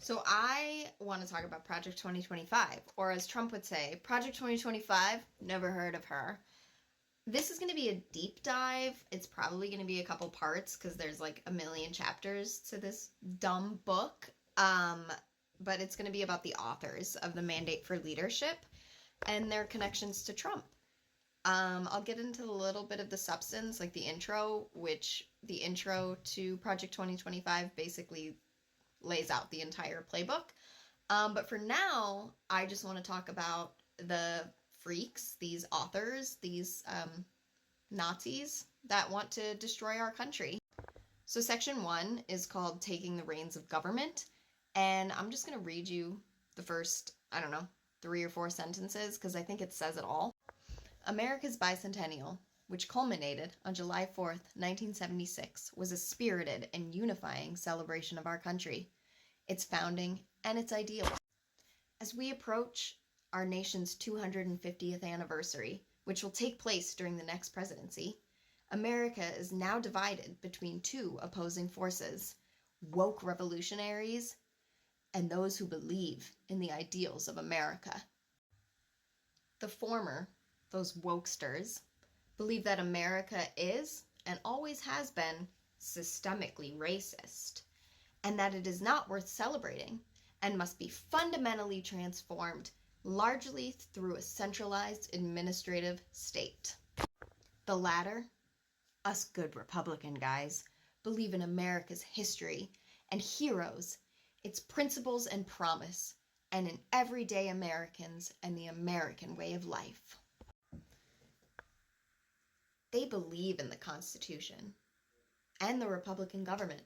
So I want to talk about Project 2025, or as Trump would say, Project 2025, never heard of her. This is going to be a deep dive. It's probably going to be a couple parts because there's like a million chapters to this dumb book. Um, but it's going to be about the authors of the Mandate for Leadership and their connections to Trump. I'll get into a little bit of the substance, like the intro, which the intro to Project 2025 basically lays out the entire playbook. But for now, I just want to talk about the freaks, these authors, these Nazis that want to destroy our country. So, section one is called Taking the Reins of Government. And I'm just going to read you the first, I don't know, 3 or 4 sentences because I think it says it all. America's bicentennial, which culminated on July 4th, 1976, was a spirited and unifying celebration of our country, its founding, and its ideals. As we approach our nation's 250th anniversary, which will take place during the next presidency, America is now divided between two opposing forces: woke revolutionaries and those who believe in the ideals of America. The former, those wokesters, believe that America is and always has been systemically racist, and that it is not worth celebrating and must be fundamentally transformed, largely through a centralized administrative state. The latter, us good Republican guys, believe in America's history and heroes, its principles and promise, and in everyday Americans and the American way of life. They believe in the Constitution and the Republican government.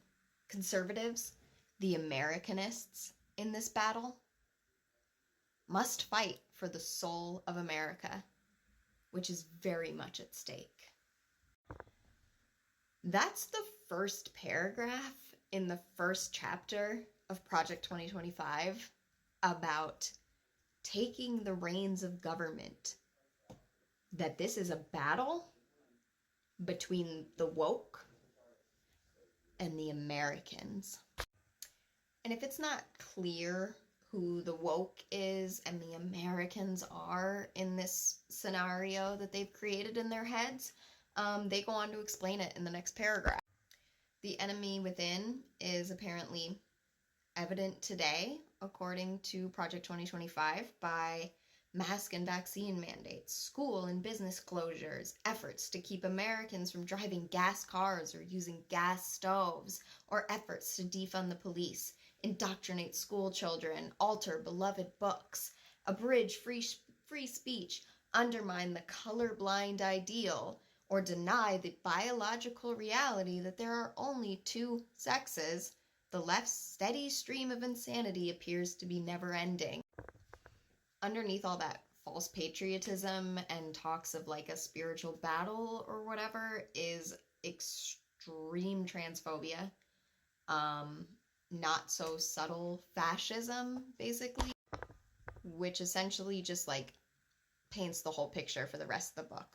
Conservatives, the Americanists in this battle, must fight for the soul of America, which is very much at stake. That's the first paragraph in the first chapter of Project 2025 about taking the reins of government. That this is a battle between the woke and the Americans. And if it's not clear who the woke is and the Americans are in this scenario that they've created in their heads, they go on to explain it in the next paragraph. The enemy within is apparently evident today, according to Project 2025, by mask and vaccine mandates, school and business closures, efforts to keep Americans from driving gas cars or using gas stoves, or efforts to defund the police, indoctrinate school children, alter beloved books, abridge free speech, undermine the colorblind ideal, or deny the biological reality that there are only two sexes. The left's steady stream of insanity appears to be never-ending. Underneath all that false patriotism and talks of like a spiritual battle or whatever is extreme transphobia, not so subtle fascism, basically, which essentially just like paints the whole picture for the rest of the book.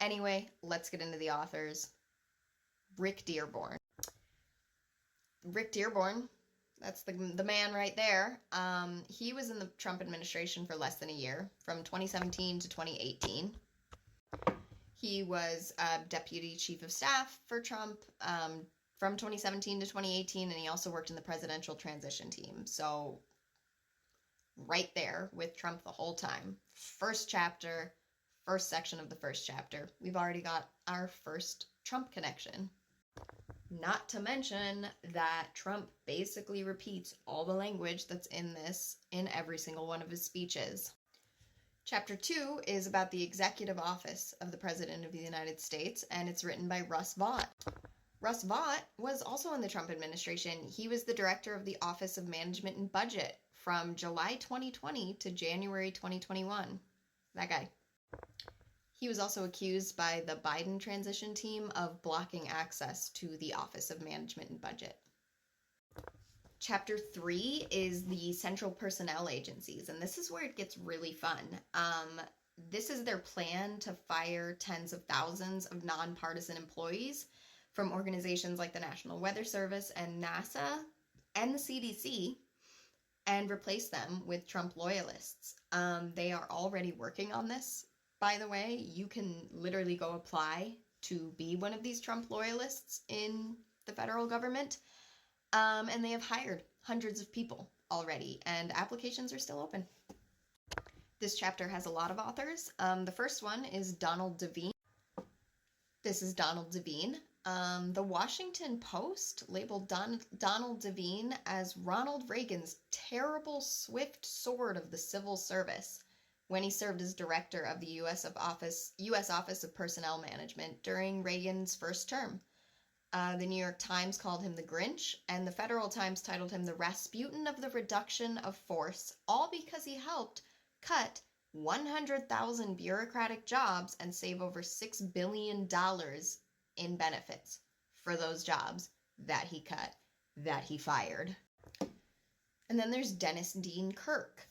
Anyway, let's get into the authors. Rick Dearborn. Rick Dearborn, that's the man right there. He was in the Trump administration for less than a year, from 2017 to 2018. He was deputy chief of staff for Trump from 2017 to 2018, and he also worked in the presidential transition team. So right there with Trump the whole time. First chapter, first section of the first chapter. We've already got our first Trump connection. Not to mention that Trump basically repeats all the language that's in this in every single one of his speeches. Chapter 2 is about the executive office of the President of the United States, and it's written by Russ Vought. Russ Vought was also in the Trump administration. He was the director of the Office of Management and Budget from July 2020 to January 2021. That guy. He was also accused by the Biden transition team of blocking access to the Office of Management and Budget. Chapter 3 is the Central Personnel Agencies, and this is where it gets really fun. This is their plan to fire tens of thousands of nonpartisan employees from organizations like the National Weather Service and NASA and the CDC and replace them with Trump loyalists. They are already working on this, by the way. You can literally go apply to be one of these Trump loyalists in the federal government. And they have hired hundreds of people already, and applications are still open. This chapter has a lot of authors. The first one is Donald Devine. This is Donald Devine. The Washington Post labeled Donald Devine as Ronald Reagan's terrible swift sword of the civil service when he served as director of the U.S. Office of Personnel Management during Reagan's first term. The New York Times called him the Grinch, and the Federal Times titled him the Rasputin of the reduction of force, all because he helped cut 100,000 bureaucratic jobs and save over $6 billion in benefits for those jobs that he cut, that he fired. And then there's Dennis Dean Kirk.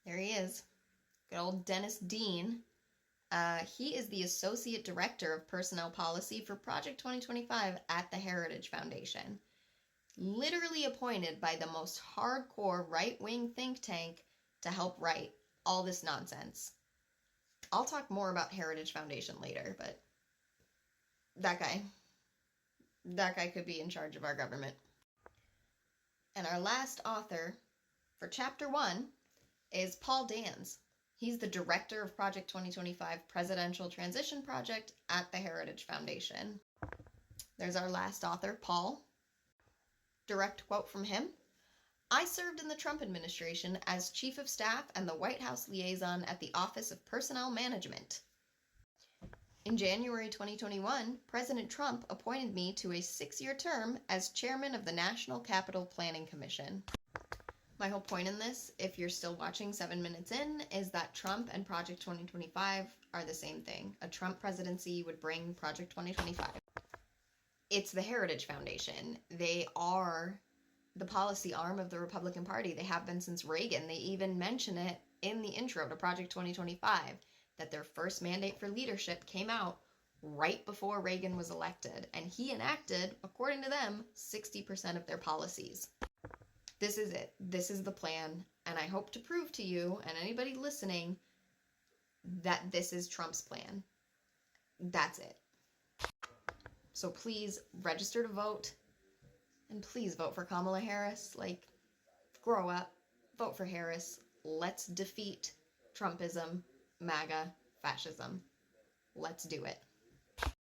There he is. Good old Dennis Dean. He is the Associate Director of Personnel Policy for Project 2025 at the Heritage Foundation. Literally appointed by the most hardcore right-wing think tank to help write all this nonsense. I'll talk more about Heritage Foundation later, but that guy could be in charge of our government. And our last author for Chapter 1 is Paul Dans. He's the director of Project 2025 Presidential Transition Project at the Heritage Foundation. There's our last author, Paul. Direct quote from him: "I served in the Trump administration as Chief of Staff and the White House liaison at the Office of Personnel Management. In January 2021, President Trump appointed me to a 6-year term as chairman of the National Capital Planning Commission." My whole point in this, if you're still watching 7 minutes in, is that Trump and Project 2025 are the same thing. A Trump presidency would bring Project 2025. It's the Heritage Foundation. They are the policy arm of the Republican Party. They have been since Reagan. They even mention it in the intro to Project 2025, that their first mandate for leadership came out right before Reagan was elected, and he enacted, according to them, 60% of their policies. This is it. This is the plan, and I hope to prove to you and anybody listening that this is Trump's plan. That's it. So please register to vote, and please vote for Kamala Harris. Like, grow up, vote for Harris. Let's defeat Trumpism, MAGA, fascism. Let's do it.